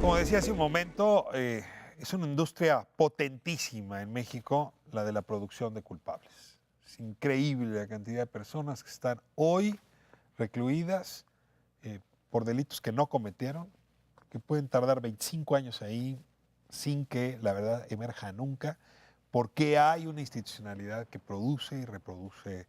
Como decía hace un momento, es una industria potentísima en México, la de la producción de culpables. Es increíble la cantidad de personas que están hoy recluidas eh, por delitos que no cometieron, que pueden tardar 25 años ahí sin que la verdad emerja nunca, porque hay una institucionalidad que produce y reproduce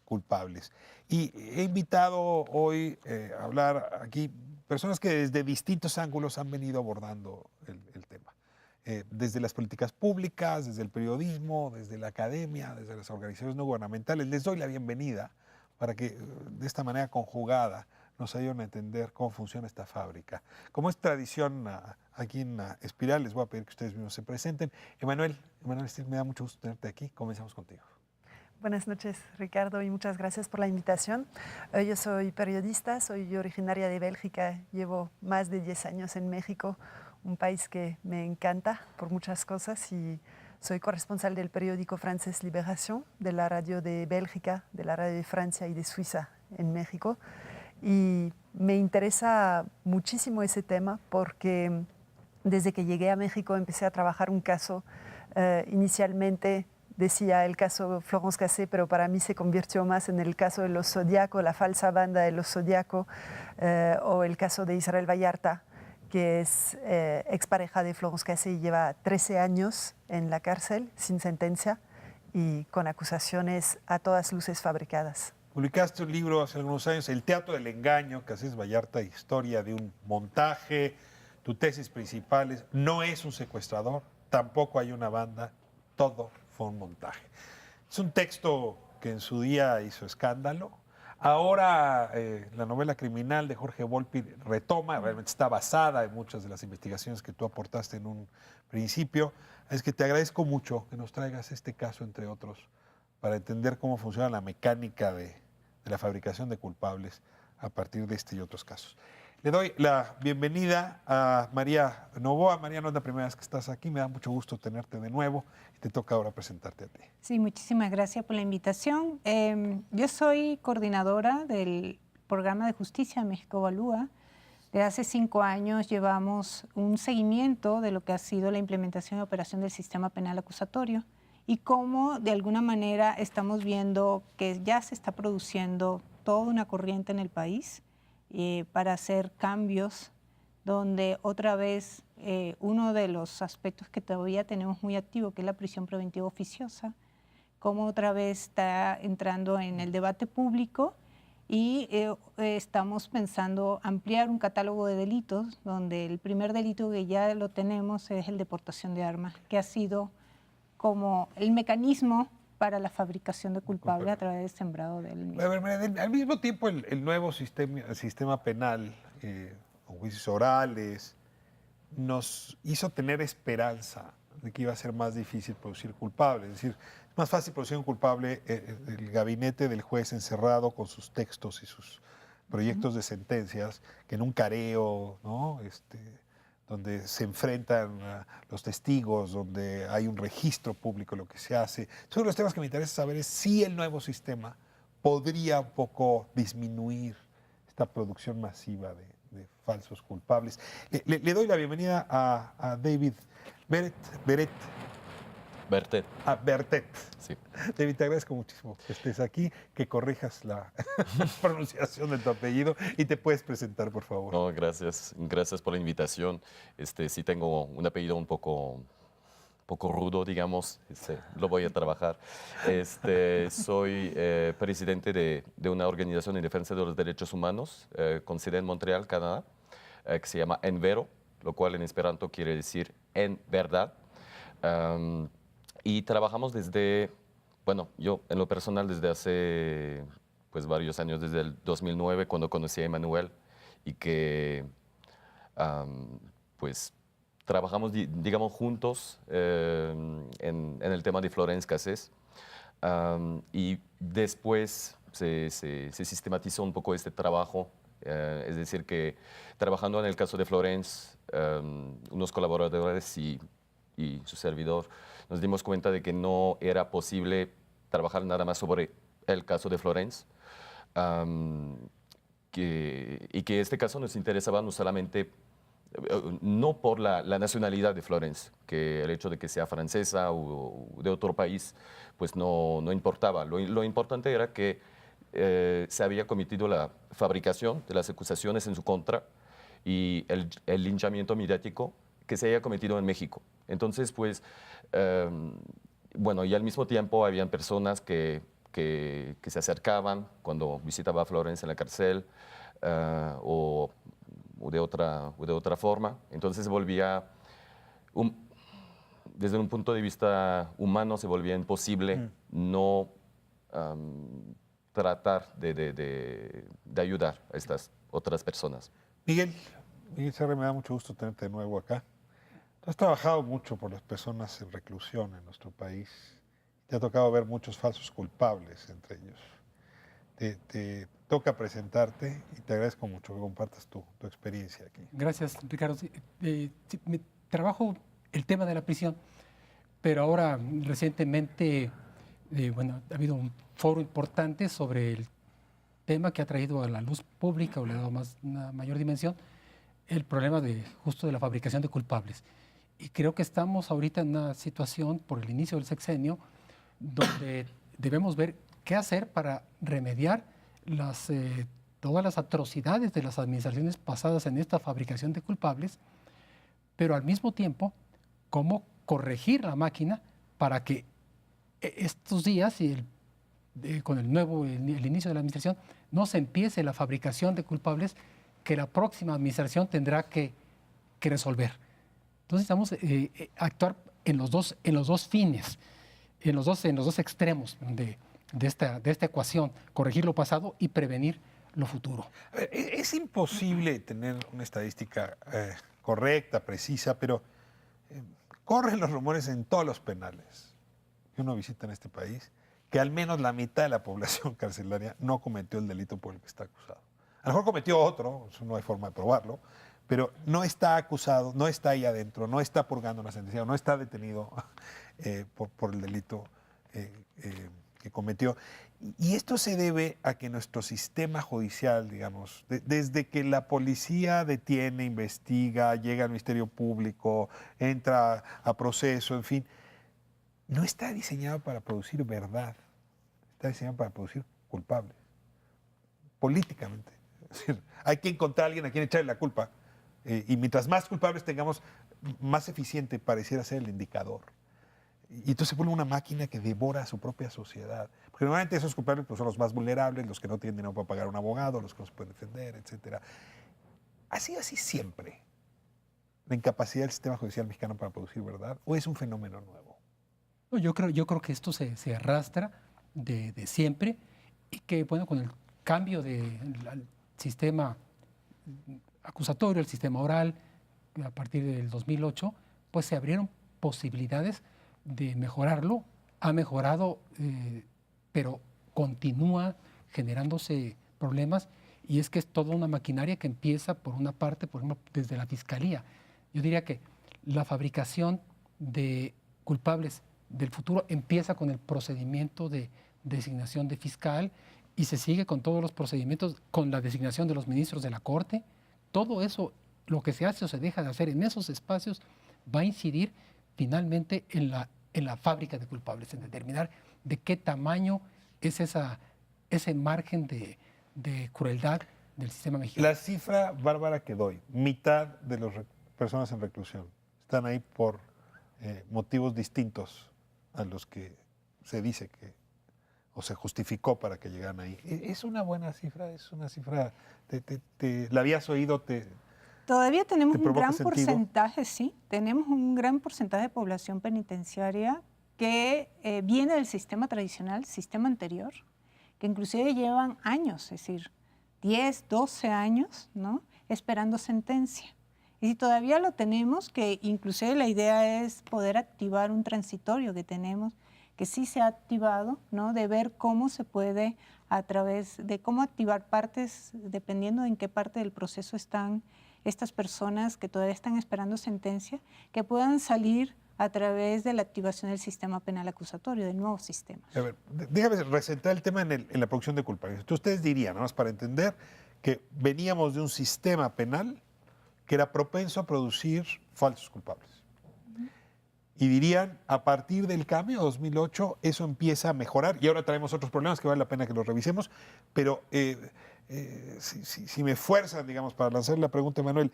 culpables. Y he invitado hoy a hablar aquí personas que desde distintos ángulos han venido abordando el tema. Desde las políticas públicas, desde el periodismo, desde la academia, desde las organizaciones no gubernamentales. Les doy la bienvenida para que de esta manera conjugada nos ayuden a entender cómo funciona esta fábrica. Como es tradición aquí en Espiral, les voy a pedir que ustedes mismos se presenten. Emanuel Stier, me da mucho gusto tenerte aquí. Comenzamos contigo. Buenas noches, Ricardo, y muchas gracias por la invitación. Yo soy periodista, soy originaria de Bélgica, llevo más de 10 años en México, un país que me encanta por muchas cosas, y soy corresponsal del periódico francés Libération, de la radio de Bélgica, de la radio de Francia y de Suiza en México. Y me interesa muchísimo ese tema porque desde que llegué a México empecé a trabajar un caso inicialmente. Decía el caso Florence Cassé, pero para mí se convirtió más en el caso de los Zodiaco, la falsa banda de los Zodiaco, o el caso de Israel Vallarta, que es expareja de Florence Cassé y lleva 13 años en la cárcel sin sentencia y con acusaciones a todas luces fabricadas. Publicaste un libro hace algunos años, El Teatro del Engaño, que haces Vallarta, historia de un montaje. Tu tesis principal es, no es un secuestrador, tampoco hay una banda, todo fue un montaje. Es un texto que en su día hizo escándalo. Ahora la novela criminal de Jorge Volpi retoma, realmente está basada en muchas de las investigaciones que tú aportaste en un principio. Es que te agradezco mucho que nos traigas este caso, entre otros, para entender cómo funciona la mecánica de la fabricación de culpables a partir de este y otros casos. Le doy la bienvenida a María Novoa. María, no es la primera vez que estás aquí, me da mucho gusto tenerte de nuevo y te toca ahora presentarte a ti. Sí, muchísimas gracias por la invitación. Yo soy coordinadora del programa de justicia México Evalúa. Desde hace 5 años llevamos un seguimiento de lo que ha sido la implementación y operación del sistema penal acusatorio y cómo de alguna manera estamos viendo que ya se está produciendo toda una corriente en el país para hacer cambios donde otra vez uno de los aspectos que todavía tenemos muy activo, que es la prisión preventiva oficiosa, como otra vez está entrando en el debate público y estamos pensando ampliar un catálogo de delitos, donde el primer delito que ya lo tenemos es el de portación de armas, que ha sido como el mecanismo para la fabricación de culpables a través del sembrado del mismo. Al mismo tiempo, el nuevo sistema penal, con juicios orales, nos hizo tener esperanza de que iba a ser más difícil producir culpables. Es decir, es más fácil producir un culpable el gabinete del juez encerrado con sus textos y sus proyectos de sentencias que en un careo, ¿no? Donde se enfrentan los testigos, donde hay un registro público de lo que se hace. Uno de los temas que me interesa saber es si el nuevo sistema podría un poco disminuir esta producción masiva de falsos culpables. Le doy la bienvenida a David Bertet. Bertet. Sí. David, te agradezco muchísimo que estés aquí, que corrijas la pronunciación de tu apellido y te puedes presentar, por favor. No, gracias. Gracias por la invitación. Sí tengo un apellido un poco rudo, digamos. Lo voy a trabajar. Soy presidente de una organización en defensa de los derechos humanos con sede en Montreal, Canadá, que se llama Envero, lo cual en esperanto quiere decir en verdad. Y trabajamos yo en lo personal desde hace pues varios años, desde el 2009, cuando conocí a Emanuel y que pues trabajamos, digamos, juntos en el tema de Florence Cassé. Y después se sistematizó un poco este trabajo, es decir, que trabajando en el caso de Florence, unos colaboradores y su servidor, nos dimos cuenta de que no era posible trabajar nada más sobre el caso de Florence, y que este caso nos interesaba no solamente no por la nacionalidad de Florence, que el hecho de que sea francesa o de otro país, pues no importaba. Lo importante era que se había cometido la fabricación de las acusaciones en su contra y el linchamiento mediático que se haya cometido en México. Entonces, pues, bueno, y al mismo tiempo habían personas que se acercaban cuando visitaba a Florence en la cárcel o de otra forma. Entonces volvía, desde un punto de vista humano, se volvía imposible no tratar de ayudar a estas otras personas. Miguel Serra, me da mucho gusto tenerte de nuevo acá. Tú has trabajado mucho por las personas en reclusión en nuestro país. Te ha tocado ver muchos falsos culpables entre ellos. Te toca presentarte y te agradezco mucho que compartas tu experiencia aquí. Gracias, Ricardo. Sí, trabajo el tema de la prisión, pero ahora recientemente bueno, ha habido un foro importante sobre el tema que ha traído a la luz pública o le ha dado una mayor dimensión, el problema justo de la fabricación de culpables. Y creo que estamos ahorita en una situación, por el inicio del sexenio, donde debemos ver qué hacer para remediar todas las atrocidades de las administraciones pasadas en esta fabricación de culpables, pero al mismo tiempo, cómo corregir la máquina para que estos días y con el inicio de la administración no se empiece la fabricación de culpables que la próxima administración tendrá que resolver. Entonces necesitamos actuar en los dos fines, en los dos extremos de esta ecuación, corregir lo pasado y prevenir lo futuro. Es imposible tener una estadística correcta, precisa, pero corren los rumores en todos los penales que uno visita en este país, que al menos la mitad de la población carcelaria no cometió el delito por el que está acusado. A lo mejor cometió otro, eso no hay forma de probarlo, pero no está acusado, no está ahí adentro, no está purgando una sentencia, no está detenido por el delito que cometió. Y esto se debe a que nuestro sistema judicial, digamos, desde que la policía detiene, investiga, llega al Ministerio Público, entra a proceso, en fin, no está diseñado para producir verdad, está diseñado para producir culpables, políticamente. Es decir, hay que encontrar a alguien a quien echarle la culpa. Y mientras más culpables tengamos, más eficiente pareciera ser el indicador. Y entonces se vuelve una máquina que devora a su propia sociedad. Porque normalmente esos culpables pues, son los más vulnerables, los que no tienen dinero para pagar a un abogado, los que no se pueden defender, etc. ¿Ha sido así siempre la incapacidad del sistema judicial mexicano para producir verdad? ¿O es un fenómeno nuevo? No, yo creo que esto se arrastra de siempre y que, bueno, con el cambio del sistema acusatorio, el sistema oral, a partir del 2008, pues se abrieron posibilidades de mejorarlo. Ha mejorado, pero continúa generándose problemas y es que es toda una maquinaria que empieza por una parte, por ejemplo, desde la Fiscalía. Yo diría que la fabricación de culpables del futuro empieza con el procedimiento de designación de fiscal y se sigue con todos los procedimientos, con la designación de los ministros de la Corte. Todo eso, lo que se hace o se deja de hacer en esos espacios, va a incidir finalmente en la fábrica de culpables, en determinar de qué tamaño es ese margen de crueldad del sistema mexicano. La cifra bárbara que doy, mitad de las personas en reclusión están ahí por motivos distintos a los que se dice que o se justificó para que llegaran ahí. ¿Es una buena cifra? ¿Es una cifra? ¿La habías oído? Todavía tenemos un gran sentido? porcentaje, sí, tenemos un gran porcentaje de población penitenciaria que viene del sistema tradicional, sistema anterior, que inclusive llevan años, es decir, 10, 12 años, ¿no?, esperando sentencia. Y si todavía lo tenemos, que inclusive la idea es poder activar un transitorio que tenemos, que sí se ha activado, ¿no?, de ver cómo se puede, a través de cómo activar partes, dependiendo de en qué parte del proceso están estas personas que todavía están esperando sentencia, que puedan salir a través de la activación del sistema penal acusatorio, del nuevo sistema. A ver, déjame resaltar el tema en la producción de culpables. Entonces, ustedes dirían, nada más para entender, que veníamos de un sistema penal que era propenso a producir falsos culpables. Y dirían, a partir del cambio de 2008, eso empieza a mejorar. Y ahora traemos otros problemas que vale la pena que los revisemos. Pero si me fuerzan, digamos, para lanzar la pregunta, Manuel,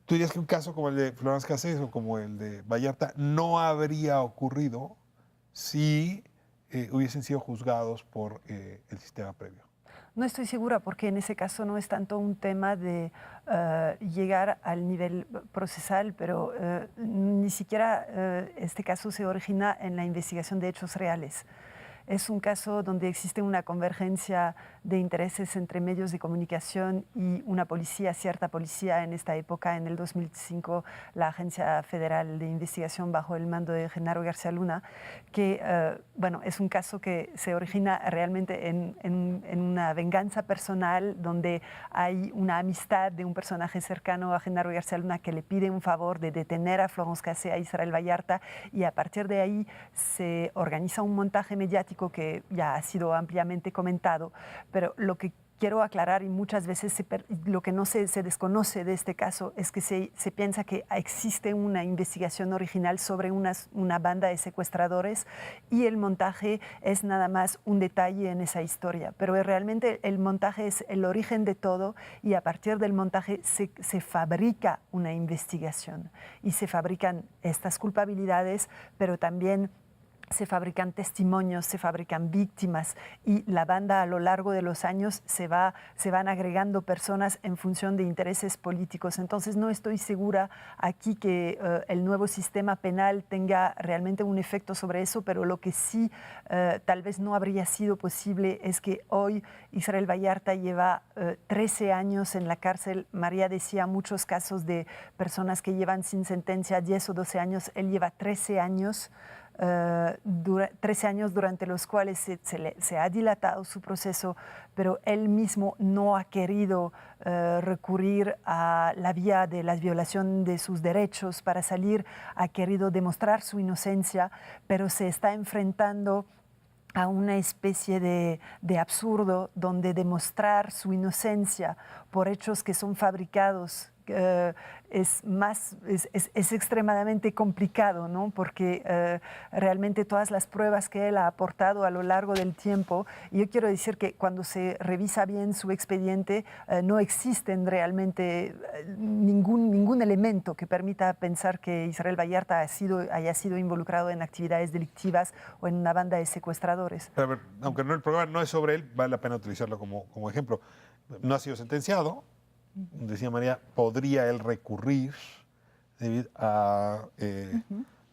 ¿tú dirías que un caso como el de Florence Cassés o como el de Vallarta no habría ocurrido si hubiesen sido juzgados por el sistema previo? No estoy segura porque en ese caso no es tanto un tema de llegar al nivel procesal, pero ni siquiera este caso se origina en la investigación de hechos reales. Es un caso donde existe una convergencia de intereses entre medios de comunicación y una policía, cierta policía en esta época. En el 2005, la Agencia Federal de Investigación bajo el mando de Genaro García Luna, que bueno, es un caso que se origina realmente en una venganza personal, donde hay una amistad de un personaje cercano a Genaro García Luna que le pide un favor de detener a Florence Cassés, a Israel Vallarta, y a partir de ahí se organiza un montaje mediático que ya ha sido ampliamente comentado, pero lo que quiero aclarar, y muchas veces lo que no se desconoce de este caso, es que se piensa que existe una investigación original sobre una banda de secuestradores y el montaje es nada más un detalle en esa historia, pero realmente el montaje es el origen de todo y a partir del montaje se fabrica una investigación y se fabrican estas culpabilidades, pero también se fabrican testimonios, se fabrican víctimas y la banda a lo largo de los años se van agregando personas en función de intereses políticos. Entonces no estoy segura aquí que el nuevo sistema penal tenga realmente un efecto sobre eso, pero lo que sí tal vez no habría sido posible es que hoy Israel Vallarta lleva 13 años en la cárcel. María decía muchos casos de personas que llevan sin sentencia 10 o 12 años, él lleva 13 años. 13 años durante los cuales se ha dilatado su proceso, pero él mismo no ha querido recurrir a la vía de la violación de sus derechos para salir, ha querido demostrar su inocencia, pero se está enfrentando a una especie de absurdo donde demostrar su inocencia por hechos que son fabricados es extremadamente complicado, ¿no? Porque realmente todas las pruebas que él ha aportado a lo largo del tiempo, y yo quiero decir que cuando se revisa bien su expediente, no existen realmente ningún elemento que permita pensar que Israel Vallarta haya sido involucrado en actividades delictivas o en una banda de secuestradores. A ver, aunque el programa no es sobre él, vale la pena utilizarlo como ejemplo. No ha sido sentenciado. Decía María, podría él recurrir debido a,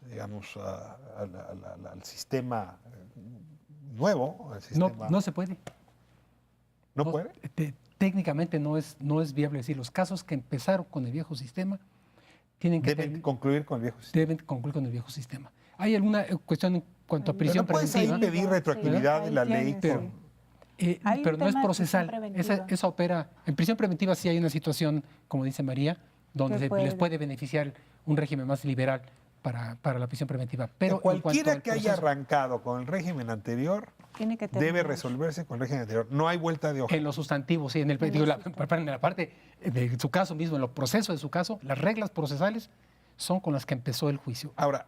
digamos, al sistema nuevo. Al sistema... No se puede. ¿No puede? Técnicamente no es viable. Es decir, los casos que empezaron con el viejo sistema deben concluir con el viejo sistema. Deben concluir con el viejo sistema. Hay alguna cuestión en cuanto a prisión preventiva. ¿No puedes ahí pedir retroactividad sí, de la ley? Pero no es procesal. Esa opera. En prisión preventiva sí hay una situación, como dice María, donde les puede beneficiar un régimen más liberal para la prisión preventiva. Pero cualquiera que haya arrancado con el régimen anterior debe resolverse con el régimen anterior. No hay vuelta de hoja. En los sustantivos, sí, en la parte de su caso mismo, en los procesos de su caso, las reglas procesales son con las que empezó el juicio. Ahora,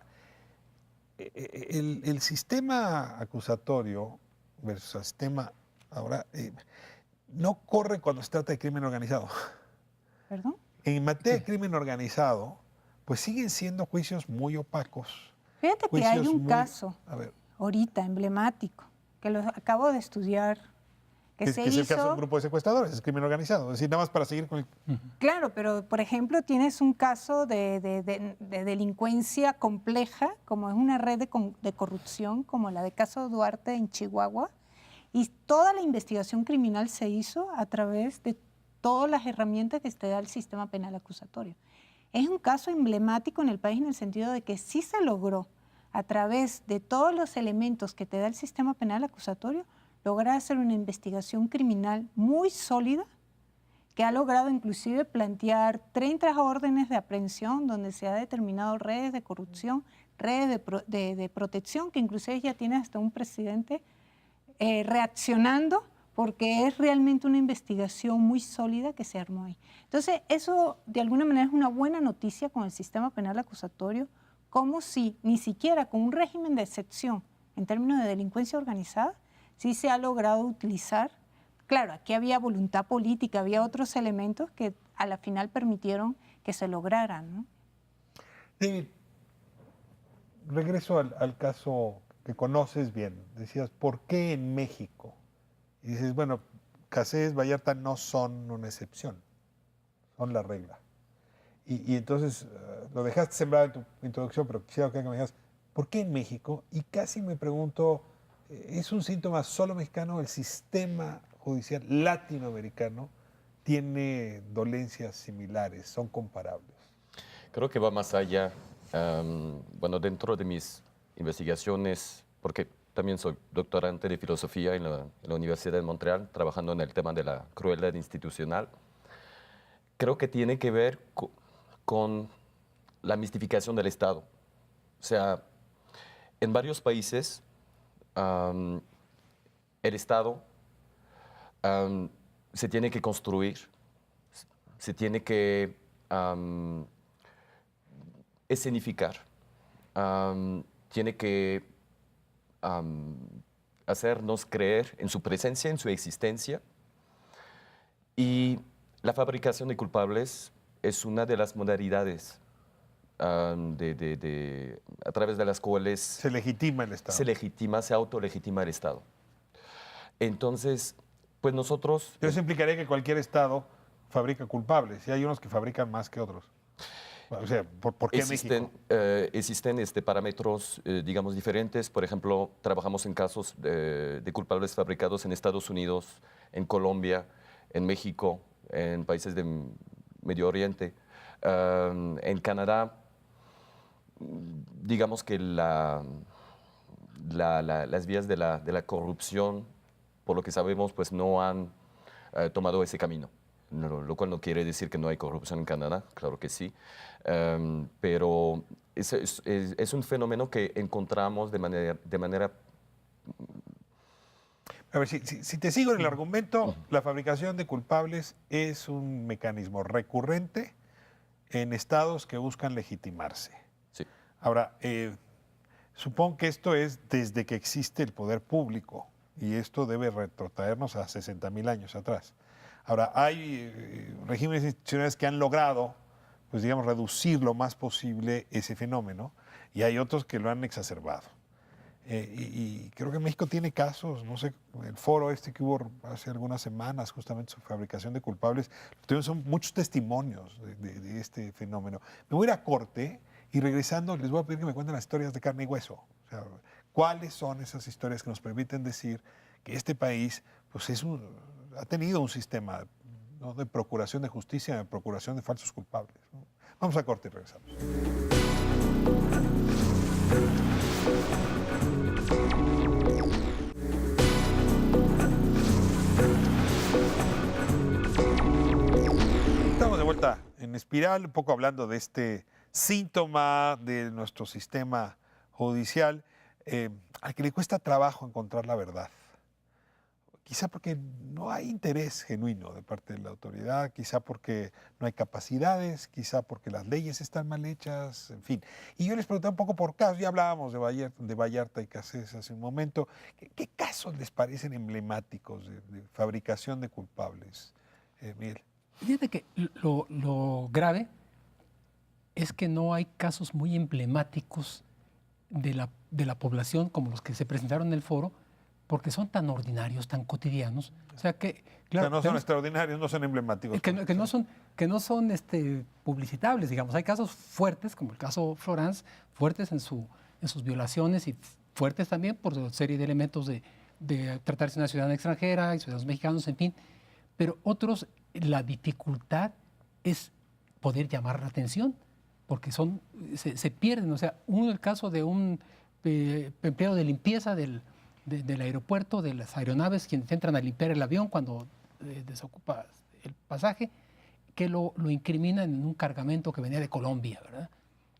el sistema acusatorio versus el sistema ahora no corre cuando se trata de crimen organizado. ¿Perdón? En materia de crimen organizado, pues siguen siendo juicios muy opacos. Fíjate que hay un caso ahorita emblemático, que lo acabo de estudiar, que es el caso de un grupo de secuestradores, es crimen organizado. Es decir, nada más para seguir con el... Claro, pero por ejemplo tienes un caso de delincuencia compleja, como es una red de corrupción, como la de Caso Duarte en Chihuahua, y toda la investigación criminal se hizo a través de todas las herramientas que te da el sistema penal acusatorio. Es un caso emblemático en el país en el sentido de que sí se logró, a través de todos los elementos que te da el sistema penal acusatorio, lograr hacer una investigación criminal muy sólida, que ha logrado inclusive plantear 30 órdenes de aprehensión donde se ha determinado redes de corrupción, redes de protección, que inclusive ya tiene hasta un presidente reaccionando porque es realmente una investigación muy sólida que se armó ahí. Entonces, eso de alguna manera es una buena noticia con el sistema penal acusatorio, como si ni siquiera con un régimen de excepción en términos de delincuencia organizada, sí se ha logrado utilizar. Claro, aquí había voluntad política, había otros elementos que a la final permitieron que se lograran, ¿no? David, regreso al caso que conoces bien. Decías, ¿por qué en México? Y dices, bueno, Cassés, Vallarta no son una excepción, son la regla. Y entonces lo dejaste sembrado en tu introducción, pero quisiera que me digas, ¿por qué en México? Y casi me pregunto, ¿es un síntoma solo mexicano? ¿El sistema judicial latinoamericano tiene dolencias similares, son comparables? Creo que va más allá. Bueno, dentro de mis investigaciones, porque también soy doctorante de filosofía en la Universidad de Montreal, trabajando en el tema de la crueldad institucional, creo que tiene que ver con la mistificación del Estado. O sea, en varios países, el Estado se tiene que construir, se tiene que escenificar, tiene que hacernos creer en su presencia, en su existencia. Y la fabricación de culpables es una de las modalidades a través de las cuales Se legitima el Estado. se autolegitima el Estado. Entonces, pues nosotros... Pero eso implicaría que cualquier Estado fabrica culpables, y hay unos que fabrican más que otros. O sea, ¿por qué México? Existen parámetros, digamos, diferentes. Por ejemplo, trabajamos en casos de culpables fabricados en Estados Unidos, en Colombia, en México, en países del Medio Oriente. En Canadá, digamos que las vías de la corrupción, por lo que sabemos, pues no han tomado ese camino. Lo cual no quiere decir que no hay corrupción en Canadá, claro que sí, pero es un fenómeno que encontramos de manera... A ver, si te sigo en el argumento, la fabricación de culpables es un mecanismo recurrente en estados que buscan legitimarse. Sí. Ahora, supongo que esto es desde que existe el poder público, y esto debe retrotraernos a 60,000 años atrás. Ahora, hay regímenes institucionales que han logrado, pues digamos, reducir lo más posible ese fenómeno, y hay otros que lo han exacerbado. Y creo que México tiene casos, no sé, el foro este que hubo hace algunas semanas, justamente sobre fabricación de culpables, son muchos testimonios de este fenómeno. Me voy a ir a corte y regresando les voy a pedir que me cuenten las historias de carne y hueso. O sea, ¿cuáles son esas historias que nos permiten decir que este país pues ha tenido un sistema, ¿no?, de procuración de justicia, de procuración de falsos culpables, ¿no? Vamos a corte y regresamos. Estamos de vuelta en Espiral, un poco hablando de este síntoma de nuestro sistema judicial, al que le cuesta trabajo encontrar la verdad. Quizá porque no hay interés genuino de parte de la autoridad, quizá porque no hay capacidades, quizá porque las leyes están mal hechas, en fin. Y yo les pregunté un poco por casos, ya hablábamos de Vallarta y Cassés hace un momento. ¿Qué casos les parecen emblemáticos de fabricación de culpables, Miguel? Fíjate que lo grave es que no hay casos muy emblemáticos de la población como los que se presentaron en el foro, porque son tan ordinarios, tan cotidianos. O sea que, claro, o sea, no son extraordinarios, no son emblemáticos. Que no son publicitables, digamos. Hay casos fuertes, como el caso Florence, fuertes en sus violaciones y fuertes también por una serie de elementos de tratarse de una ciudadana extranjera y ciudadanos mexicanos, en fin. Pero otros, la dificultad es poder llamar la atención, porque se pierden. O sea, el caso de un empleado de limpieza del aeropuerto, de las aeronaves, quienes entran a limpiar el avión cuando desocupa el pasaje, que lo incriminan en un cargamento que venía de Colombia, ¿verdad?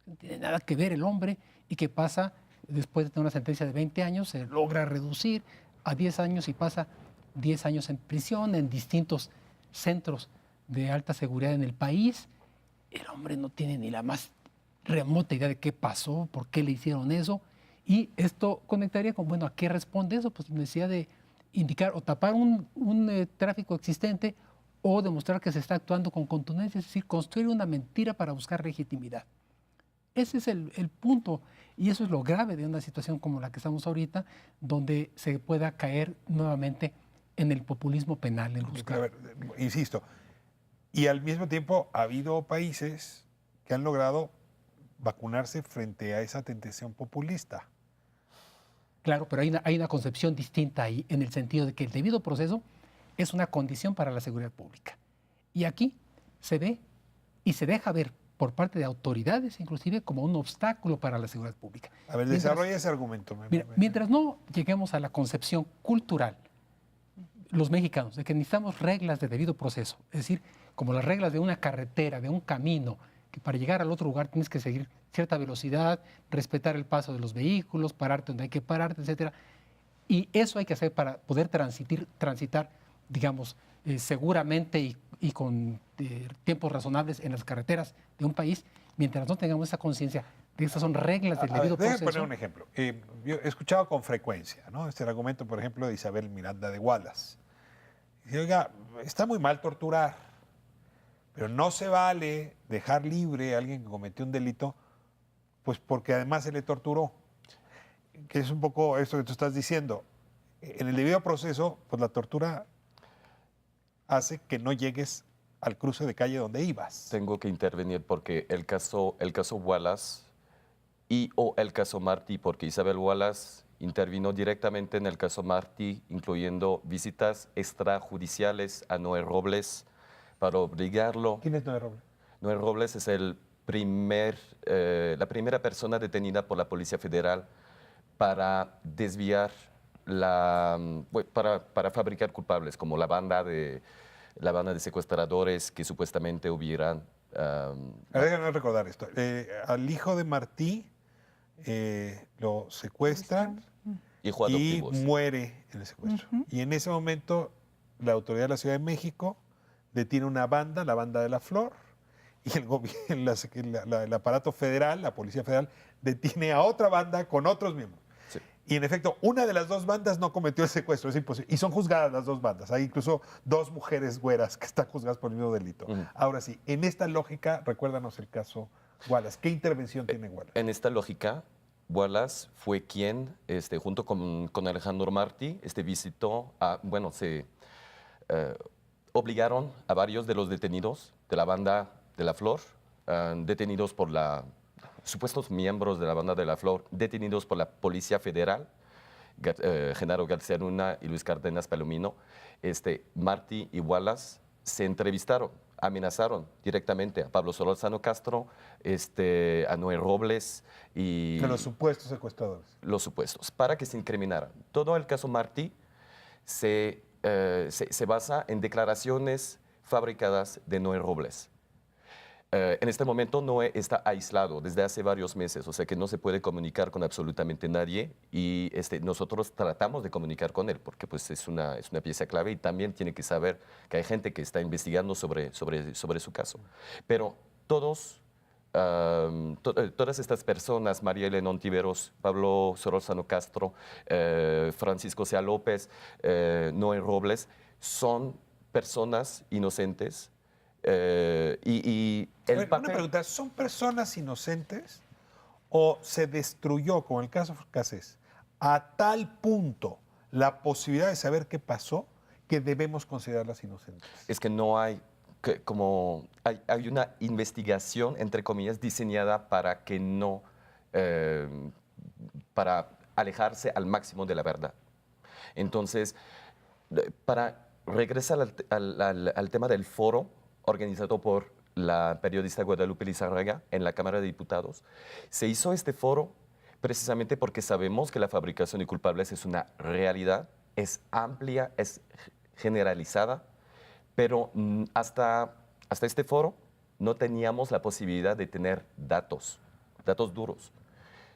No tiene nada que ver el hombre, y que pasa, después de tener una sentencia de 20 años, se logra reducir a 10 años y pasa 10 años en prisión en distintos centros de alta seguridad en el país. El hombre no tiene ni la más remota idea de qué pasó, por qué le hicieron eso. Y esto conectaría con, bueno, ¿a qué responde eso? Pues necesidad de indicar o tapar un tráfico existente o demostrar que se está actuando con contundencia, es decir, construir una mentira para buscar legitimidad. Ese es el punto, y eso es lo grave de una situación como la que estamos ahorita, donde se pueda caer nuevamente en el populismo penal. En buscar. A ver, insisto, y al mismo tiempo ha habido países que han logrado vacunarse frente a esa tentación populista. Claro, pero hay una concepción distinta ahí, en el sentido de que el debido proceso es una condición para la seguridad pública. Y aquí se ve y se deja ver por parte de autoridades, inclusive, como un obstáculo para la seguridad pública. A ver, desarrolla ese argumento. Mientras no lleguemos a la concepción cultural, los mexicanos, de que necesitamos reglas de debido proceso, es decir, como las reglas de una carretera, de un camino, que para llegar al otro lugar tienes que seguir cierta velocidad, respetar el paso de los vehículos, pararte donde hay que pararte, etc. Y eso hay que hacer para poder transitar, digamos, seguramente y con tiempos razonables en las carreteras de un país, mientras no tengamos esa conciencia de que estas son reglas del debido proceso. Déjame poner un ejemplo. Yo he escuchado con frecuencia, ¿no?, este argumento, por ejemplo, de Isabel Miranda de Wallace. Dice, oiga, está muy mal torturar, pero no se vale dejar libre a alguien que cometió un delito, pues porque además se le torturó. Que es un poco esto que tú estás diciendo. En el debido proceso, pues la tortura hace que no llegues al cruce de calle donde ibas. Tengo que intervenir porque el caso Wallace o el caso Martí, porque Isabel Wallace intervino directamente en el caso Martí, incluyendo visitas extrajudiciales a Noé Robles para obligarlo. ¿Quién es Noé Robles? Noé Robles es la primera persona detenida por la Policía Federal para desviar para fabricar culpables, como la banda de secuestradores que supuestamente hubieran... Déjame recordar esto. Al hijo de Martí lo secuestran hijo y adoptivos. muere en el secuestro. Y en ese momento la autoridad de la Ciudad de México detiene una banda, la Banda de la Flor, y el aparato federal, la Policía Federal, detiene a otra banda con otros miembros. Sí. Y en efecto, una de las dos bandas no cometió el secuestro, es imposible. Y son juzgadas las dos bandas. Hay incluso dos mujeres güeras que están juzgadas por el mismo delito. Ahora sí, en esta lógica, recuérdanos el caso Wallace. ¿Qué intervención tiene Wallace? En esta lógica, Wallace fue quien, junto con Alejandro Martí, visitó se obligaron a varios de los detenidos de la Banda de la Flor, detenidos por supuestos miembros de la Banda de la Flor, detenidos por la Policía Federal, Genaro García Luna y Luis Cárdenas Palomino. Martí y Wallace se entrevistaron, amenazaron directamente a Pablo Solórzano Castro, a Noé Robles y... De los supuestos secuestradores. Los supuestos, para que se incriminaran. Todo el caso Martí se basa en declaraciones fabricadas de Noé Robles. En este momento Noé está aislado desde hace varios meses, o sea que no se puede comunicar con absolutamente nadie y nosotros tratamos de comunicar con él porque pues, es una pieza clave y también tiene que saber que hay gente que está investigando sobre su caso. Pero todas estas personas, María Elena Ontiveros, Pablo Solórzano Castro, Francisco Sea López, Noé Robles, son personas inocentes. Una pregunta, ¿son personas inocentes o se destruyó, como en el caso Casés, a tal punto la posibilidad de saber qué pasó que debemos considerarlas inocentes? Es que no hay, hay una investigación, entre comillas, diseñada para que no, para alejarse al máximo de la verdad. Entonces, para regresar al tema del foro, organizado por la periodista Guadalupe Lizárraga en la Cámara de Diputados. Se hizo este foro precisamente porque sabemos que la fabricación de culpables es una realidad, es amplia, es generalizada, pero hasta este foro no teníamos la posibilidad de tener datos duros.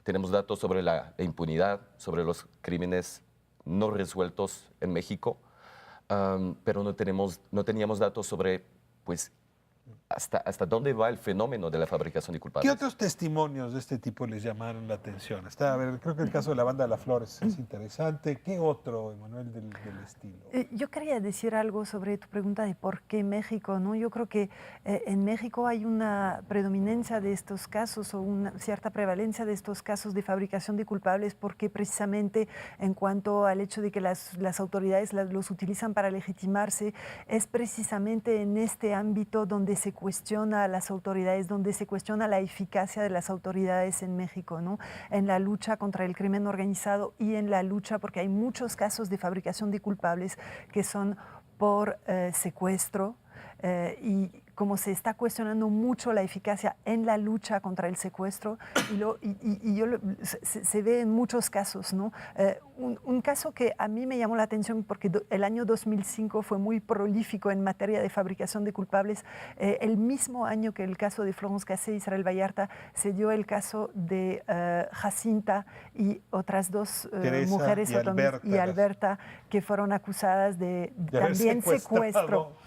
Tenemos datos sobre la impunidad, sobre los crímenes no resueltos en México, pero no teníamos datos sobre, pues, hasta dónde va el fenómeno de la fabricación de culpables. ¿Qué otros testimonios de este tipo les llamaron la atención? A ver, creo que el caso de la banda de la Flores es interesante. ¿Qué otro, Emanuel, del estilo? Yo quería decir algo sobre tu pregunta de por qué México, ¿no? Yo creo que en México hay una predominancia de estos casos o una cierta prevalencia de estos casos de fabricación de culpables porque precisamente en cuanto al hecho de que las autoridades los utilizan para legitimarse, es precisamente en este ámbito donde se cuestiona a las autoridades, donde se cuestiona la eficacia de las autoridades en México, ¿no? En la lucha contra el crimen organizado y en la lucha, porque hay muchos casos de fabricación de culpables que son por secuestro y como se está cuestionando mucho la eficacia en la lucha contra el secuestro, se ve en muchos casos, ¿no? Un caso que a mí me llamó la atención porque el año 2005 fue muy prolífico en materia de fabricación de culpables. El mismo año que el caso de Florence Cassé y Israel Vallarta, se dio el caso de Jacinta y otras dos mujeres y Alberta, que fueron acusadas de también secuestro.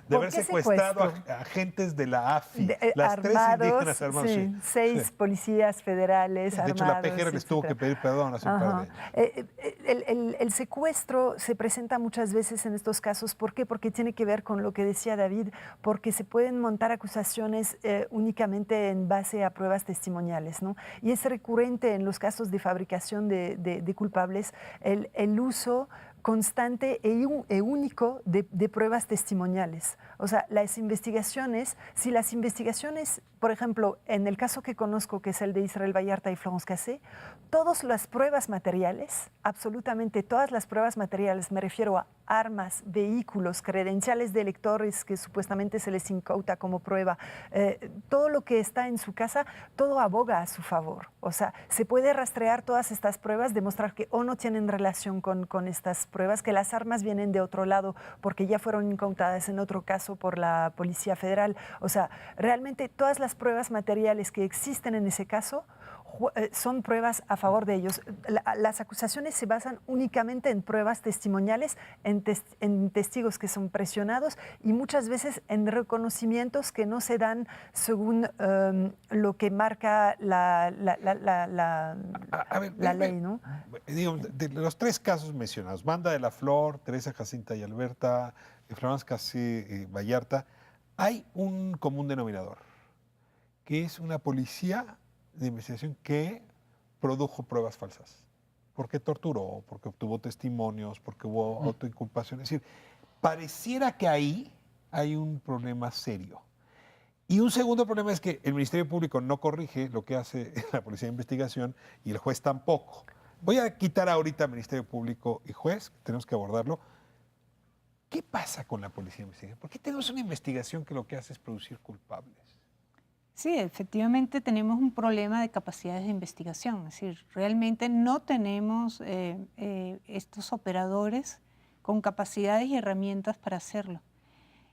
De haber secuestrado a agentes de la AFI, las armados, tres indígenas armados. Sí, 6 policías federales armados. De hecho, la PGR les tuvo que pedir perdón hace un par de años. El secuestro se presenta muchas veces en estos casos. ¿Por qué? Porque tiene que ver con lo que decía David, porque se pueden montar acusaciones únicamente en base a pruebas testimoniales, ¿no? Y es recurrente en los casos de fabricación de culpables el uso constante e único de pruebas testimoniales. O sea, las investigaciones, si las investigaciones, por ejemplo, en el caso que conozco, que es el de Israel Vallarta y Florence Cassé, todas las pruebas materiales, absolutamente todas las pruebas materiales, me refiero a armas, vehículos, credenciales de electores que supuestamente se les incauta como prueba, todo lo que está en su casa, todo aboga a su favor. O sea, se puede rastrear todas estas pruebas, demostrar que o no tienen relación con estas pruebas, que las armas vienen de otro lado porque ya fueron incautadas en otro caso por la Policía Federal. O sea, realmente todas las pruebas materiales que existen en ese caso son pruebas a favor de ellos. Las acusaciones se basan únicamente en pruebas testimoniales, en testigos que son presionados y muchas veces en reconocimientos que no se dan según lo que marca la ley, ¿no? Digo, de los 3 casos mencionados, Banda de la Flor, Teresa, Jacinta y Alberta, Florence Cassé, Vallarta, hay un común denominador, que es una policía de investigación que produjo pruebas falsas. Porque torturó, porque obtuvo testimonios, porque hubo autoinculpación. Es decir, pareciera que ahí hay un problema serio. Y un segundo problema es que el Ministerio Público no corrige lo que hace la Policía de Investigación y el juez tampoco. Voy a quitar ahorita Ministerio Público y juez, tenemos que abordarlo. ¿Qué pasa con la Policía de Investigación? ¿Por qué tenemos una investigación que lo que hace es producir culpables? Sí, efectivamente tenemos un problema de capacidades de investigación, es decir, realmente no tenemos estos operadores con capacidades y herramientas para hacerlo.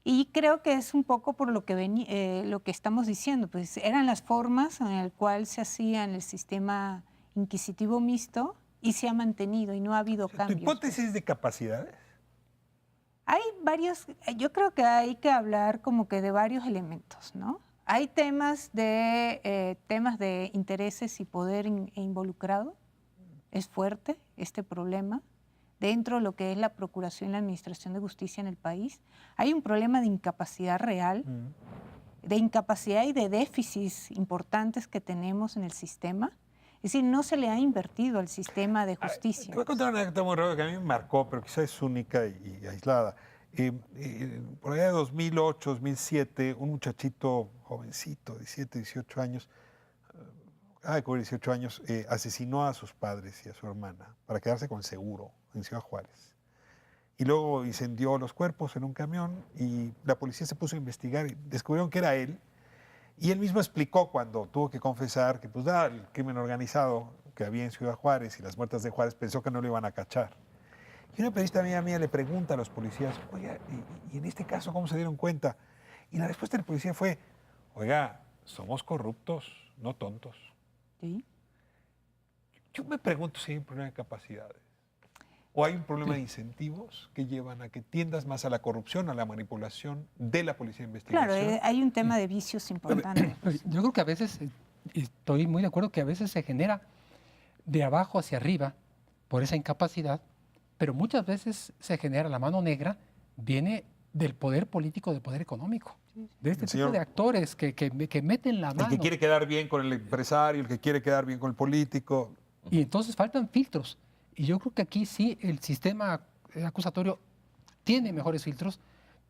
Y creo que es un poco por lo que estamos diciendo, pues eran las formas en las cuales se hacía en el sistema inquisitivo mixto y se ha mantenido y no ha habido cambios. ¿Tu hipótesis de capacidades? Hay varios, yo creo que hay que hablar como que de varios elementos, ¿no? Hay temas de intereses y poder involucrado. Es fuerte este problema dentro de lo que es la procuración y la administración de justicia en el país. Hay un problema de incapacidad real, de incapacidad y de déficits importantes que tenemos en el sistema. Es decir, no se le ha invertido al sistema de justicia. Te voy a contar una anécdota muy rápida que a mí me marcó, pero quizás es única y aislada. Por allá de 2008, 2007, un muchachito jovencito, 17, 18 años, de cubrir 18 años, asesinó a sus padres y a su hermana para quedarse con seguro en Ciudad Juárez. Y luego incendió los cuerpos en un camión y la policía se puso a investigar y descubrieron que era él. Y él mismo explicó cuando tuvo que confesar que pues, el crimen organizado que había en Ciudad Juárez y las muertas de Juárez pensó que no lo iban a cachar. Y una periodista amiga mía le pregunta a los policías, oiga, ¿y en este caso cómo se dieron cuenta? Y la respuesta del policía fue, oiga, somos corruptos, no tontos. ¿Sí? Yo me pregunto si hay un problema de capacidades. ¿O hay un problema de incentivos que llevan a que tiendas más a la corrupción, a la manipulación de la policía de investigación? Claro, hay un tema de vicios importante. Yo creo que a veces, estoy muy de acuerdo que a veces se genera de abajo hacia arriba por esa incapacidad, pero muchas veces se genera la mano negra, viene del poder político, del poder económico, de este tipo de actores que meten la mano. El que quiere quedar bien con el empresario, el que quiere quedar bien con el político. Y entonces faltan filtros. Y yo creo que aquí sí el sistema acusatorio tiene mejores filtros,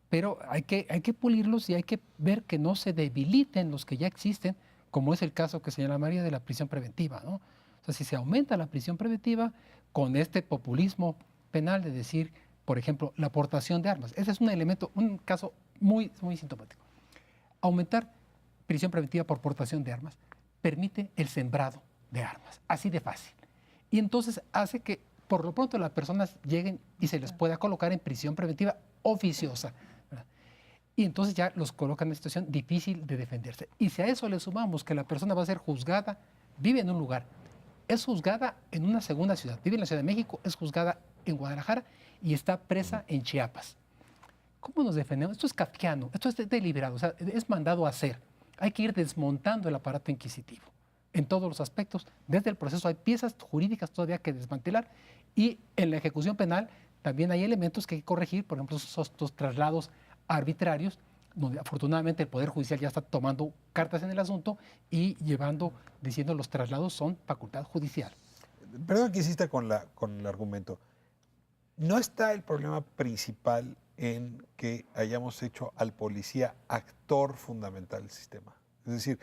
pero hay que pulirlos y hay que ver que no se debiliten los que ya existen, como es el caso que señala María de la prisión preventiva, ¿no? O sea, si se aumenta la prisión preventiva con este populismo penal de decir, por ejemplo, la aportación de armas. Ese es un elemento, un caso muy, muy sintomático. Aumentar prisión preventiva por portación de armas permite el sembrado de armas, así de fácil. Y entonces hace que por lo pronto las personas lleguen y se les pueda colocar en prisión preventiva oficiosa, ¿verdad? Y entonces ya los colocan en una situación difícil de defenderse. Y si a eso le sumamos que la persona va a ser juzgada, vive en un lugar, es juzgada en una segunda ciudad, vive en la Ciudad de México, es juzgada en Guadalajara y está presa en Chiapas. ¿Cómo nos defendemos? Esto es kafkiano, esto es deliberado, o sea, es mandado a hacer. Hay que ir desmontando el aparato inquisitivo en todos los aspectos. Desde el proceso hay piezas jurídicas todavía que desmantelar y en la ejecución penal también hay elementos que hay que corregir, por ejemplo, estos traslados arbitrarios, donde afortunadamente el Poder Judicial ya está tomando cartas en el asunto y diciendo los traslados son facultad judicial. Perdón que insista con el argumento. ¿No está el problema principal en que hayamos hecho al policía actor fundamental del sistema? Es decir,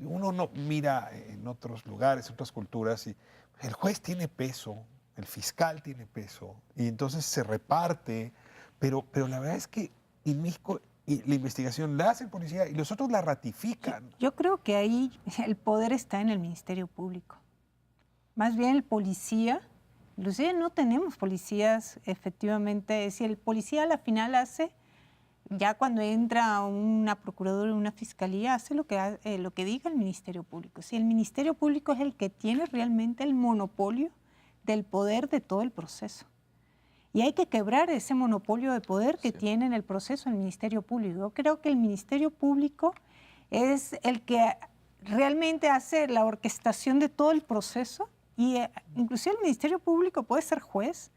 uno no mira en otros lugares, otras culturas, y el juez tiene peso, el fiscal tiene peso, y entonces se reparte, pero la verdad es que en México la investigación la hace el policía y los otros la ratifican. Yo creo que ahí el poder está en el Ministerio Público. Más bien el policía, inclusive no tenemos policías efectivamente, si el policía a la final hace, ya cuando entra una procuradora o una fiscalía, hace lo que diga el Ministerio Público. Si el Ministerio Público es el que tiene realmente el monopolio del poder de todo el proceso. Y hay que quebrar ese monopolio de poder que tiene en el proceso el Ministerio Público. Yo creo que el Ministerio Público es el que realmente hace la orquestación de todo el proceso y inclusive el Ministerio Público puede ser juez,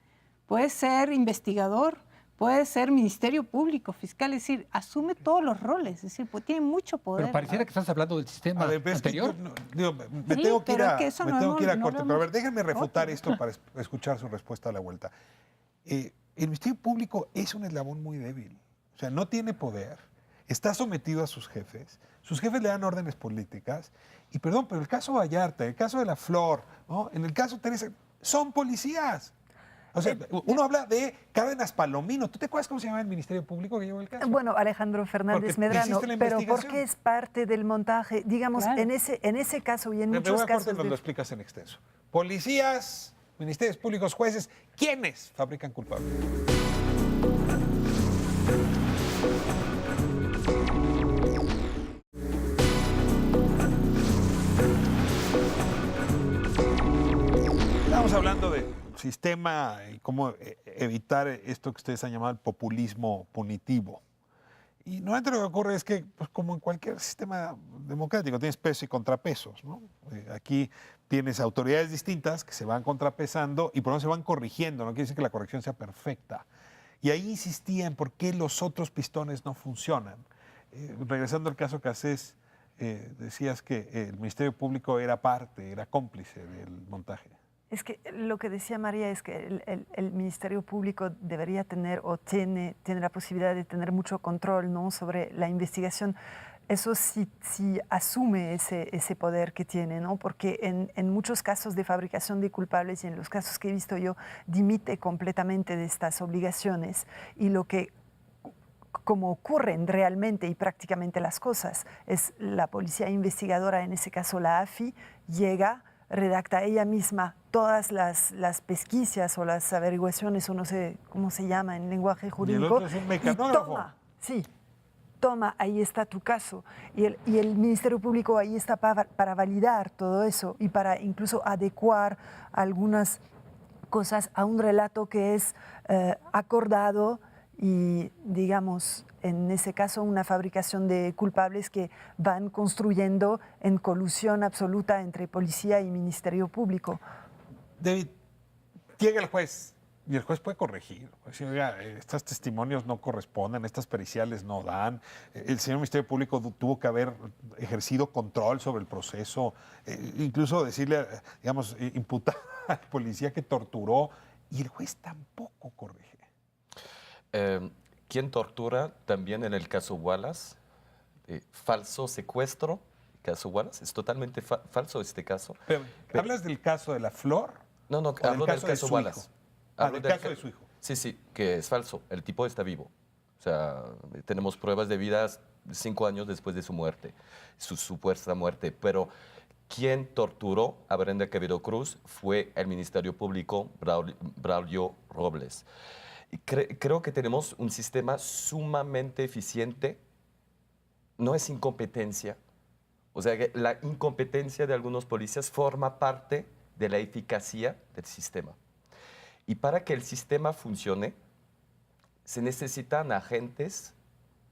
puede ser investigador, puede ser Ministerio Público, fiscal, es decir, asume todos los roles, es decir, pues tiene mucho poder. Pero pareciera que estás hablando del sistema anterior. Me tengo que ir a corte, pero a ver, déjenme refutar esto para escuchar su respuesta a la vuelta. El Ministerio Público es un eslabón muy débil, o sea, no tiene poder, está sometido a sus jefes le dan órdenes políticas, y perdón, pero el caso Vallarta, el caso de La Flor, ¿no? En el caso Teresa, son policías. O sea, uno habla de Cárdenas Palomino. ¿Tú te acuerdas cómo se llama el Ministerio Público que llevó el caso? Bueno, Alejandro Fernández Medrano, pero porque es parte del montaje, digamos, claro. en ese caso y en muchos casos. Lo explicas en extenso. Policías, ministerios públicos, jueces, ¿quiénes fabrican culpables? Estamos hablando de sistema y cómo evitar esto que ustedes han llamado el populismo punitivo. Y normalmente lo que ocurre es que, pues, como en cualquier sistema democrático, tienes pesos y contrapesos, ¿no? Aquí tienes autoridades distintas que se van contrapesando y por lo menos se van corrigiendo. No quiere decir que la corrección sea perfecta. Y ahí insistía en por qué los otros pistones no funcionan. Regresando al caso Cassés, decías que el Ministerio Público era parte, era cómplice del montaje. Es que lo que decía María es que el Ministerio Público debería tener o tiene la posibilidad de tener mucho control, ¿no?, sobre la investigación. Eso sí asume ese poder que tiene, ¿no? Porque en muchos casos de fabricación de culpables y en los casos que he visto yo, dimite completamente de estas obligaciones y lo que como ocurren realmente y prácticamente las cosas es la policía investigadora, en ese caso la AFI, llega, redacta ella misma todas las pesquisas o las averiguaciones, o no sé cómo se llama en lenguaje jurídico. Y el otro es un mecanógrafo. Toma, ahí está tu caso. Y el Ministerio Público ahí está para validar todo eso y para incluso adecuar algunas cosas a un relato que es acordado y, digamos, en ese caso, una fabricación de culpables que van construyendo en colusión absoluta entre policía y Ministerio Público. David, llega el juez y el juez puede corregir. Decir, oiga, estos testimonios no corresponden, estas periciales no dan. El señor Ministerio Público tuvo que haber ejercido control sobre el proceso, incluso decirle, digamos, imputar al policía que torturó, y el juez tampoco corrige. ¿Quién tortura también en el caso Wallace? Falso secuestro, caso Wallace. Es totalmente falso este caso. Pero, ¿hablas del caso de la Flor? No, del hablo del caso de caso su Wallace. hijo? Hablo Del caso de su hijo. Sí, sí, que es falso. El tipo está vivo. O sea, tenemos pruebas de vida 5 años después de su muerte, su supuesta muerte. Pero quien torturó a Brenda Quevedo Cruz fue el Ministerio Público, Braulio Robles. Y creo que tenemos un sistema sumamente eficiente. No es incompetencia. O sea, que la incompetencia de algunos policías forma parte de la eficacia del sistema. Y para que el sistema funcione, se necesitan agentes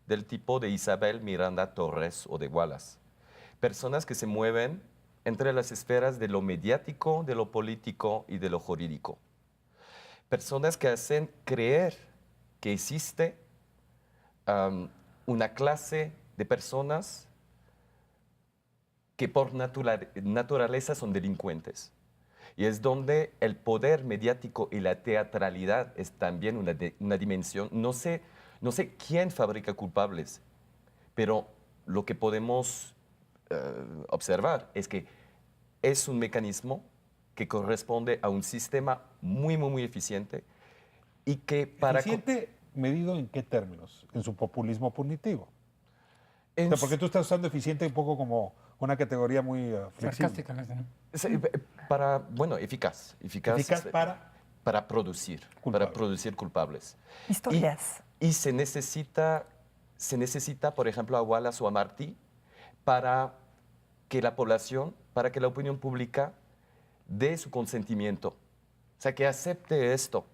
del tipo de Isabel Miranda Torres o de Wallace. Personas que se mueven entre las esferas de lo mediático, de lo político y de lo jurídico. Personas que hacen creer que existe una clase de personas que por naturaleza son delincuentes. Y es donde el poder mediático y la teatralidad es también una dimensión. No sé quién fabrica culpables, pero lo que podemos observar es que es un mecanismo que corresponde a un sistema muy, muy, muy eficiente y que para... ¿Eficiente medido en qué términos? En su populismo punitivo. En O sea, porque tú estás usando eficiente un poco como una categoría muy flexible. Sarcástica, ¿no? Bueno, eficaz. Eficaz para producir, para producir culpables. Historias. Y se necesita, por ejemplo, a Wallace o a Martí para que la población, para que la opinión pública dé su consentimiento. O sea, que acepte esto,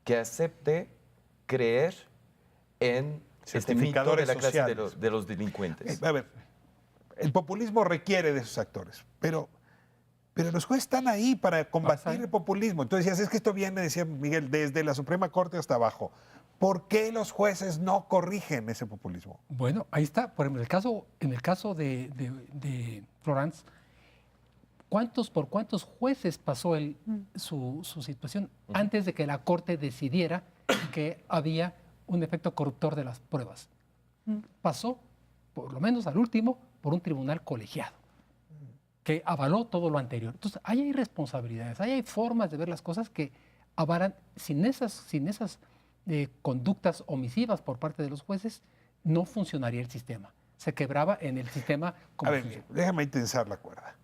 que acepte creer en este mito de la clase de los delincuentes. A ver, el populismo requiere de esos actores, pero los jueces están ahí para combatir el populismo. Entonces decías, es que esto viene, decía Miguel, desde la Suprema Corte hasta abajo. ¿Por qué los jueces no corrigen ese populismo? Bueno, ahí está. Por ejemplo, en el caso de Florence, ¿por cuántos jueces pasó su situación antes de que la Corte decidiera que había un efecto corruptor de las pruebas? Pasó, por lo menos al último, por un tribunal colegiado que avaló todo lo anterior. Entonces, ahí hay responsabilidades, ahí hay formas de ver las cosas que avalan. Sin esas conductas omisivas por parte de los jueces, no funcionaría el sistema. Se quebraba en el sistema como A ver, déjame tensar la cuerda.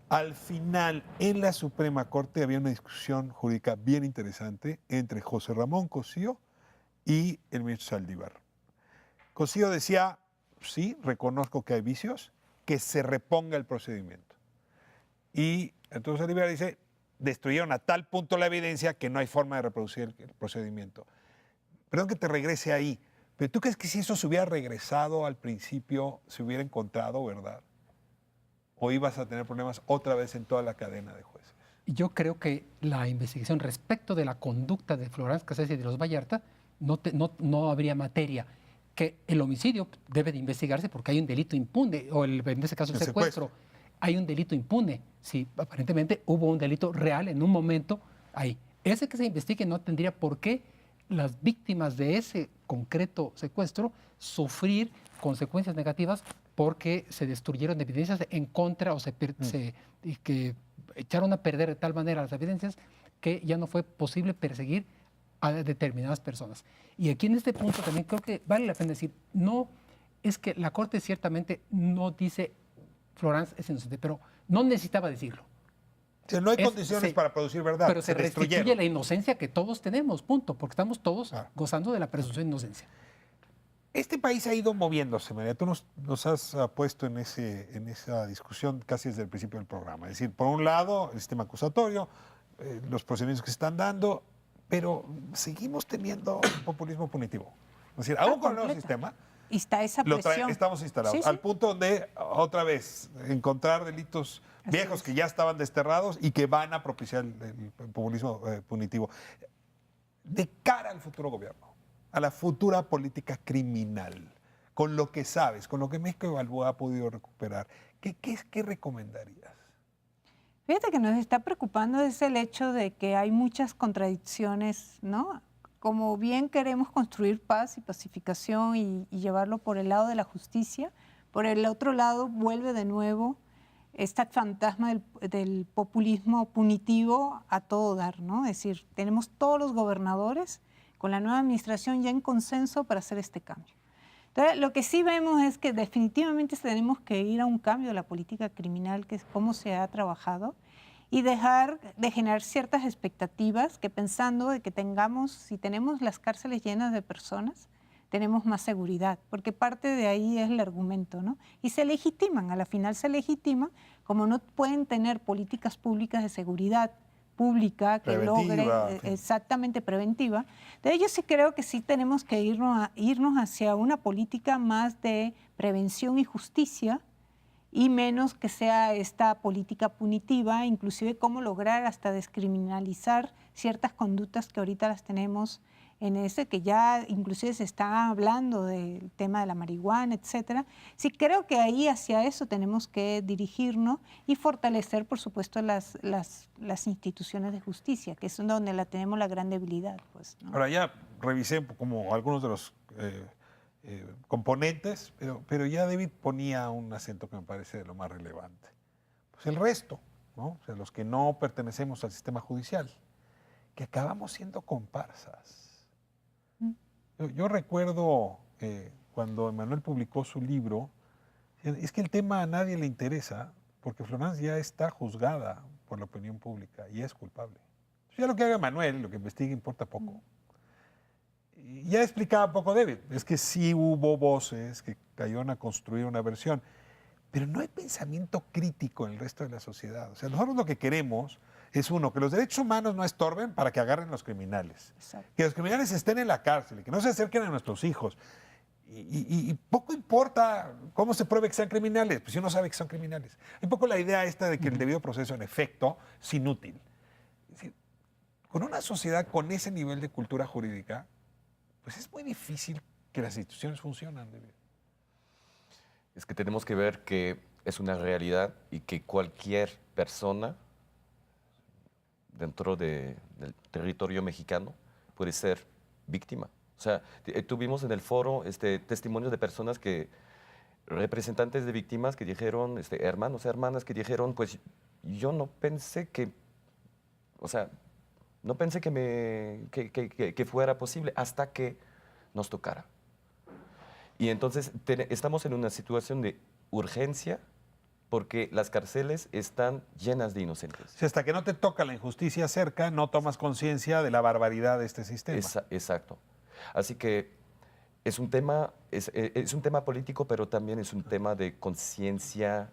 Al final, en la Suprema Corte había una discusión jurídica bien interesante entre José Ramón Cosío y el ministro Saldívar. Cosío decía, sí, reconozco que hay vicios, que se reponga el procedimiento. Y entonces Saldívar dice, destruyeron a tal punto la evidencia que no hay forma de reproducir el procedimiento. Perdón que te regrese ahí, pero ¿tú crees que si eso se hubiera regresado al principio, se hubiera encontrado verdad? ¿O ibas a tener problemas otra vez en toda la cadena de jueces? Yo creo que la investigación respecto de la conducta de Florence Cassés y de los Vallarta no habría materia. Que el homicidio debe de investigarse porque hay un delito impune, o en ese caso el secuestro. Hay un delito impune. Sí, aparentemente hubo un delito real en un momento ahí. Ese que se investigue no tendría por qué las víctimas de ese concreto secuestro sufrir consecuencias negativas porque se destruyeron evidencias en contra o que echaron a perder de tal manera las evidencias que ya no fue posible perseguir a determinadas personas. Y aquí en este punto también creo que vale la pena decir, no es que la Corte ciertamente no dice Florence es inocente, pero no necesitaba decirlo. O sea, no hay condiciones para producir verdad. Pero se restituye la inocencia que todos tenemos, punto, porque estamos todos gozando de la presunción de inocencia. Este país ha ido moviéndose, María. Tú nos has puesto en esa discusión casi desde el principio del programa. Es decir, por un lado, el sistema acusatorio, los procedimientos que se están dando, pero seguimos teniendo populismo punitivo. Es decir, aún con el nuevo sistema, Y está esa presión. estamos instalados Sí, al sí. punto de, otra vez, encontrar delitos viejos que ya estaban desterrados y que van a propiciar el populismo punitivo. De cara al futuro gobierno, a la futura política criminal, con lo que sabes, con lo que México Evalúa ha podido recuperar, ¿qué recomendarías? Fíjate que nos está preocupando es el hecho de que hay muchas contradicciones, ¿no? Como bien queremos construir paz y pacificación y llevarlo por el lado de la justicia, por el otro lado vuelve de nuevo este fantasma del populismo punitivo a todo dar, ¿no? Es decir, tenemos todos los gobernadores con la nueva administración ya en consenso para hacer este cambio. Entonces, lo que sí vemos es que definitivamente tenemos que ir a un cambio de la política criminal, que es cómo se ha trabajado, y dejar de generar ciertas expectativas que pensando de que si tenemos las cárceles llenas de personas, tenemos más seguridad, porque parte de ahí es el argumento, ¿no? Y se legitiman, a la final se legitiman, como no pueden tener políticas públicas de seguridad pública que logre exactamente preventiva. Entonces yo sí creo que sí tenemos que irnos hacia una política más de prevención y justicia y menos que sea esta política punitiva, inclusive cómo lograr hasta descriminalizar ciertas conductas que ahorita las tenemos en ese, que ya inclusive se está hablando del tema de la marihuana, etcétera. Sí creo que ahí hacia eso tenemos que dirigirnos y fortalecer, por supuesto, las instituciones de justicia, que es donde tenemos la gran debilidad. Pues, ¿no? Ahora ya revisé como algunos de los componentes, pero ya David ponía un acento que me parece de lo más relevante. Pues el resto, ¿no? O sea, los que no pertenecemos al sistema judicial, que acabamos siendo comparsas. Yo recuerdo cuando Emmanuel publicó su libro, es que el tema a nadie le interesa porque Florence ya está juzgada por la opinión pública y es culpable. Ya lo que haga Emmanuel, lo que investigue, importa poco. Y ya explicaba un poco David, es que sí hubo voces que cayeron a construir una versión, pero no hay pensamiento crítico en el resto de la sociedad. O sea, nosotros lo que queremos es, uno, que los derechos humanos no estorben para que agarren los criminales. Exacto. Que los criminales estén en la cárcel, que no se acerquen a nuestros hijos. Y poco importa cómo se pruebe que sean criminales, pues si uno sabe que son criminales. Un poco la idea esta de que el debido proceso, en efecto, es inútil. Es decir, con una sociedad con ese nivel de cultura jurídica, pues es muy difícil que las instituciones funcionen. Es que tenemos que ver que es una realidad y que cualquier persona dentro del territorio mexicano puede ser víctima. O sea, tuvimos en el foro testimonios de personas representantes de víctimas que dijeron, hermanos, hermanas que dijeron, pues yo no pensé que, o sea, no pensé que fuera posible hasta que nos tocara. Y entonces estamos en una situación de urgencia porque las cárceles están llenas de inocentes. Si hasta que no te toca la injusticia cerca, no tomas conciencia de la barbaridad de este sistema. Exacto. Así que es un tema político, pero también es un tema de conciencia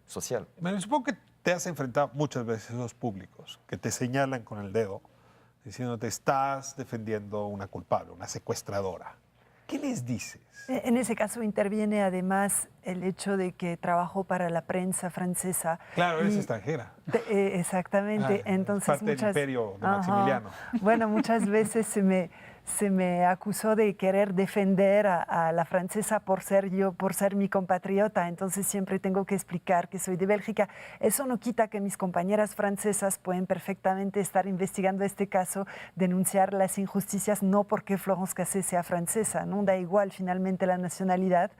social. Bueno, supongo que te has enfrentado muchas veces a esos públicos que te señalan con el dedo diciéndote estás defendiendo una culpable, una secuestradora. ¿Qué les dices? En ese caso interviene además el hecho de que trabajo para la prensa francesa. Claro, eres extranjera. Exactamente. Entonces, parte del imperio de Maximiliano. Bueno, muchas veces se me acusó de querer defender a la francesa por ser mi compatriota, entonces siempre tengo que explicar que soy de Bélgica. Eso no quita que mis compañeras francesas pueden perfectamente estar investigando este caso, denunciar las injusticias, no porque Florence Cassé sea francesa, no da igual finalmente la nacionalidad,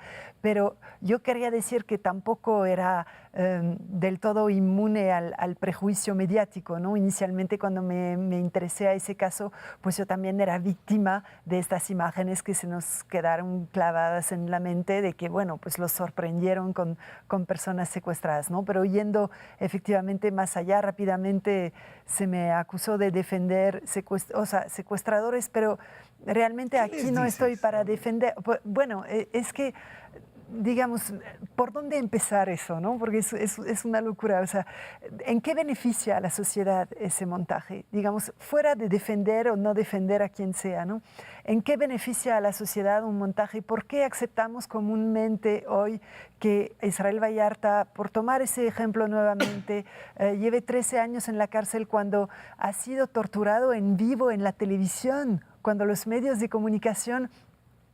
pero yo quería decir que tampoco era del todo inmune al prejuicio mediático, ¿no? Inicialmente cuando me interesé a ese caso, pues yo también era víctima de estas imágenes que se nos quedaron clavadas en la mente de que, bueno, pues los sorprendieron con personas secuestradas, ¿no? Pero yendo efectivamente más allá, rápidamente se me acusó de defender secuestradores, pero realmente aquí no estoy para defender. Bueno, es que digamos, ¿por dónde empezar eso, no? Porque es una locura. O sea, ¿en qué beneficia a la sociedad ese montaje? Digamos, fuera de defender o no defender a quien sea, ¿no? ¿En qué beneficia a la sociedad un montaje? ¿Por qué aceptamos comúnmente hoy que Israel Vallarta, por tomar ese ejemplo nuevamente, lleve 13 años en la cárcel cuando ha sido torturado en vivo en la televisión, cuando los medios de comunicación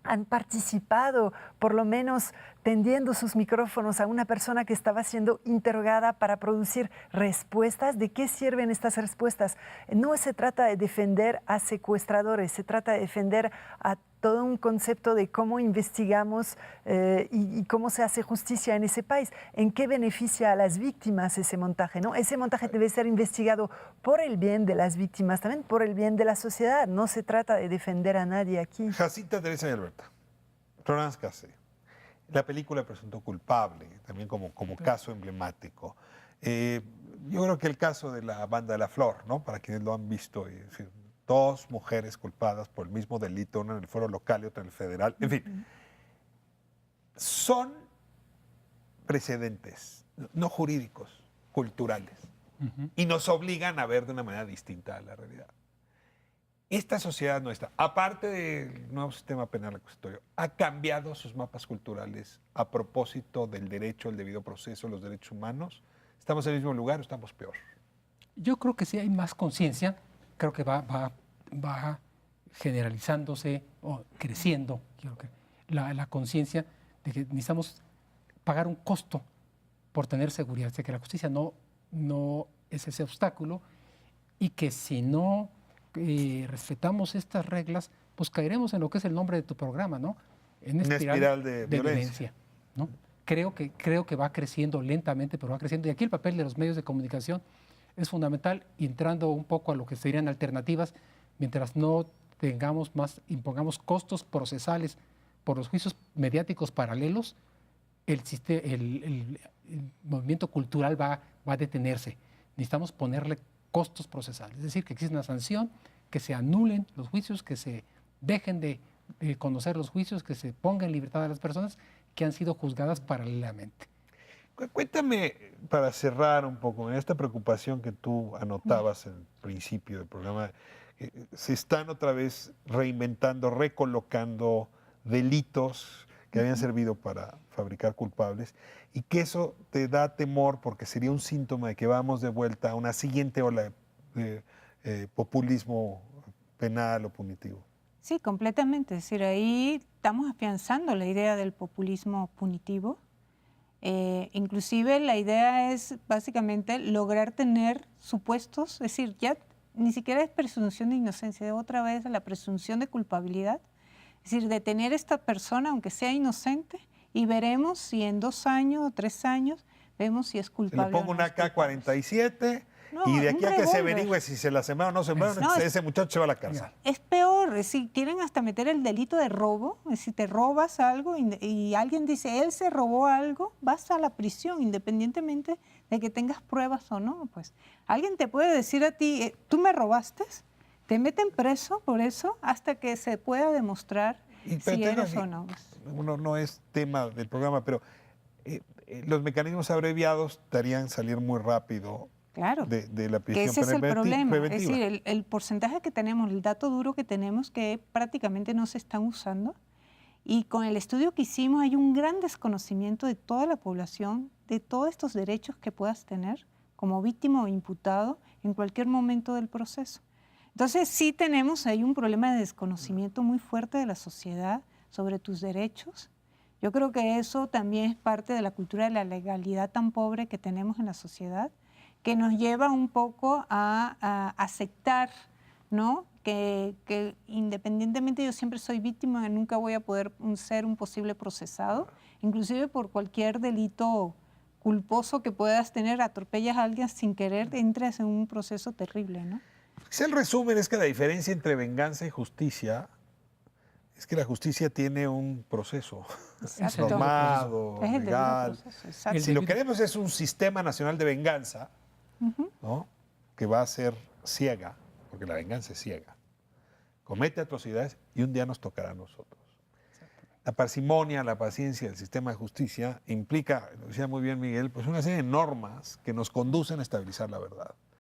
han participado, por lo menos tendiendo sus micrófonos a una persona que estaba siendo interrogada para producir respuestas? ¿De qué sirven estas respuestas? No se trata de defender a secuestradores, se trata de defender a todo un concepto de cómo investigamos y cómo se hace justicia en ese país. ¿En qué beneficia a las víctimas ese montaje, ¿no? Ese montaje debe ser investigado por el bien de las víctimas, también por el bien de la sociedad. No se trata de defender a nadie aquí. Jacinta Teresa y Alberta, Florence Cassé, la película Presunto Culpable, también como caso emblemático. Yo creo que el caso de la Banda de la Flor, ¿no? Para quienes lo han visto, es decir, 2 mujeres culpadas por el mismo delito, una en el fuero local y otra en el federal. En fin, son precedentes, no jurídicos, culturales, y nos obligan a ver de una manera distinta a la realidad. Esta sociedad nuestra, aparte del nuevo sistema penal acusatorio, ha cambiado sus mapas culturales a propósito del derecho, el debido proceso, los derechos humanos. ¿Estamos en el mismo lugar o estamos peor? Yo creo que sí hay más conciencia, creo que va generalizándose o creciendo creo que la conciencia de que necesitamos pagar un costo por tener seguridad, de que la justicia no es ese obstáculo y que si no respetamos estas reglas, pues caeremos en lo que es el nombre de tu programa, ¿no? En una espiral de violencia, ¿no? Creo que va creciendo lentamente, pero va creciendo. Y aquí el papel de los medios de comunicación es fundamental, y entrando un poco a lo que serían alternativas, mientras no impongamos costos procesales por los juicios mediáticos paralelos, el movimiento cultural va a detenerse. Necesitamos ponerle costos procesales, es decir, que exista una sanción, que se anulen los juicios, que se dejen de conocer los juicios, que se ponga en libertad a las personas que han sido juzgadas paralelamente. Cuéntame, para cerrar un poco, en esta preocupación que tú anotabas en el principio del programa, se están otra vez reinventando, recolocando delitos que habían servido para fabricar culpables, y que eso te da temor porque sería un síntoma de que vamos de vuelta a una siguiente ola de populismo penal o punitivo. Sí, completamente. Es decir, ahí estamos afianzando la idea del populismo punitivo. Inclusive la idea es básicamente lograr tener supuestos, es decir, ya ni siquiera es presunción de inocencia, otra vez la presunción de culpabilidad. Es decir, detener a esta persona, aunque sea inocente, y veremos si en 2 años o 3 años vemos si es culpable. Le pongo una AK-47 y de aquí a que se averigüe si se la sembraron o no sembraron, ese muchacho se va a la cárcel. Es peor, es decir, quieren hasta meter el delito de robo. Es decir, te robas algo y alguien dice, él se robó algo, vas a la prisión, independientemente de que tengas pruebas o no. Pues alguien te puede decir a ti, tú me robaste, te meten preso por eso hasta que se pueda demostrar si eres o no. No es tema del programa, pero los mecanismos abreviados te harían salir muy rápido. Claro, de la prisión que ese es el problema. preventiva. Es decir, el porcentaje que tenemos, el dato duro que tenemos, que prácticamente no se están usando. Y con el estudio que hicimos hay un gran desconocimiento de toda la población, de todos estos derechos que puedas tener como víctima o imputado en cualquier momento del proceso. Entonces sí tenemos ahí un problema de desconocimiento muy fuerte de la sociedad sobre tus derechos. Yo creo que eso también es parte de la cultura de la legalidad tan pobre que tenemos en la sociedad, que nos lleva un poco a aceptar, ¿no? Que independientemente yo siempre soy víctima, nunca voy a poder ser un posible procesado, inclusive por cualquier delito culposo que puedas tener, atropellas a alguien sin querer, entras en un proceso terrible, ¿no? El resumen es que la diferencia entre venganza y justicia es que la justicia tiene un proceso normado, legal. Si lo queremos es un sistema nacional de venganza, ¿no? Que va a ser ciega, porque la venganza es ciega. Comete atrocidades y un día nos tocará a nosotros. la parsimonia, la paciencia del sistema de justicia implica, lo decía muy bien Miguel, pues una serie de normas que nos conducen a estabilizar la verdad.